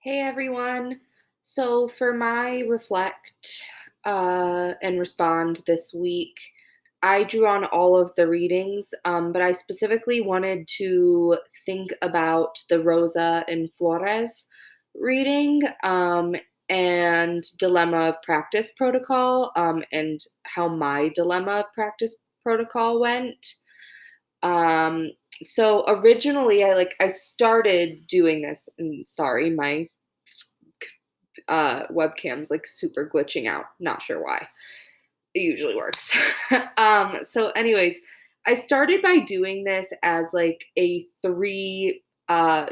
Hey everyone. So for my reflect and respond this week, I drew on all of the readings, but I specifically wanted to think about the Rosa and Flores reading and dilemma of practice protocol and how my dilemma of practice protocol went. Um, so originally I started doing this, and sorry, my webcam's like super glitching out. Not sure why. It usually works. So anyways, I started by doing this as like a three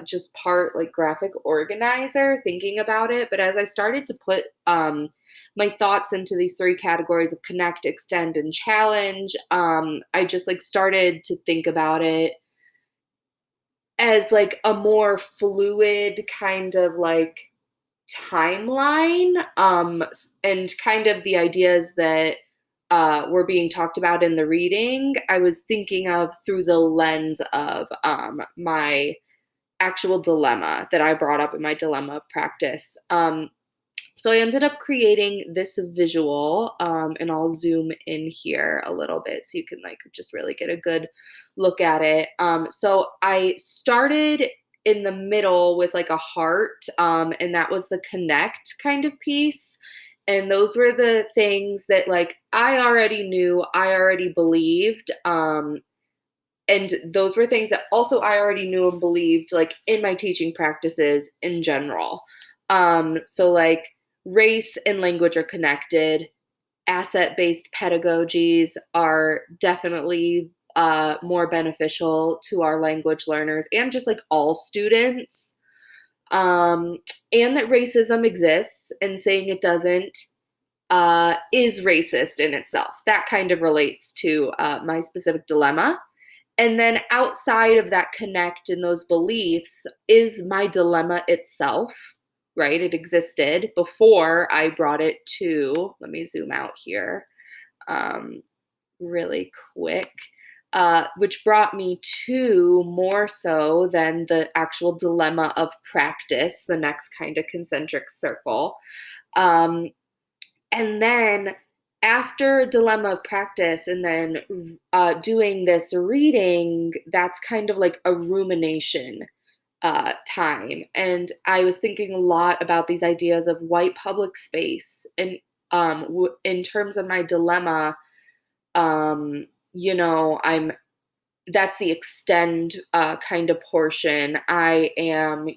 just part like graphic organizer, thinking about it. But as I started to put my thoughts into these three categories of connect, extend, and challenge, I just like started to think about it as like a more fluid kind of like timeline, and kind of the ideas that were being talked about in the reading, I was thinking of through the lens of my actual dilemma that I brought up in my dilemma of practice. So I ended up creating this visual, and I'll zoom in here a little bit so you can like just really get a good look at it. So I started in the middle with like a heart, and that was the connect kind of piece. And those were the things that like I already knew, I already believed. And those were things that also I already knew and believed like in my teaching practices in general. So like race and language are connected. Asset-based pedagogies are definitely more beneficial to our language learners and just like all students. Um, and that racism exists, and saying it doesn't is racist in itself. That kind of relates to my specific dilemma. And then outside of that connect and those beliefs is my dilemma itself, right? It existed before I brought it to, let me zoom out here um, really quick, which brought me to more so than the actual dilemma of practice, the next kind of concentric circle. Um, and then after dilemma of practice and then doing this reading, that's kind of like a rumination time. And I was thinking a lot about these ideas of white public space. And in terms of my dilemma, I'm that's the extend kind of portion. I am,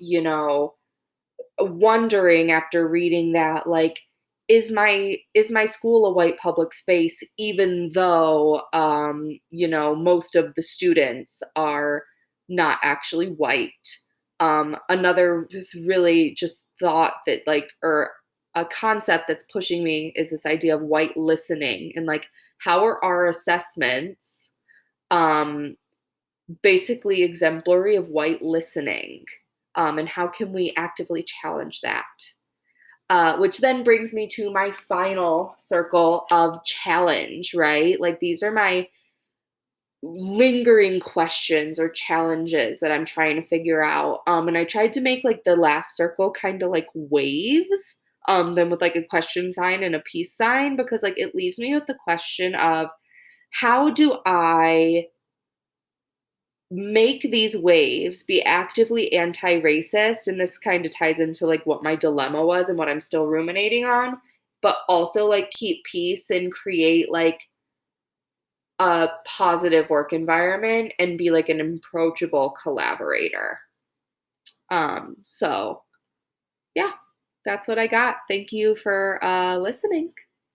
wondering after reading that, like, is my school a white public space, even though most of the students are not actually white. Another really just thought that like, or a concept that's pushing me, is this idea of white listening, and like how are our assessments um basically exemplary of white listening, and how can we actively challenge that? Which then brings me to my final circle of challenge, right? Like these are my lingering questions or challenges that I'm trying to figure out. And I tried to make like the last circle kind of like waves, then with like a question sign and a peace sign, because like it leaves me with the question of how do I make these waves be actively anti-racist, and this kind of ties into like what my dilemma was and what I'm still ruminating on, but also like keep peace and create like a positive work environment and be like an approachable collaborator. So yeah, that's what I got. Thank you for listening.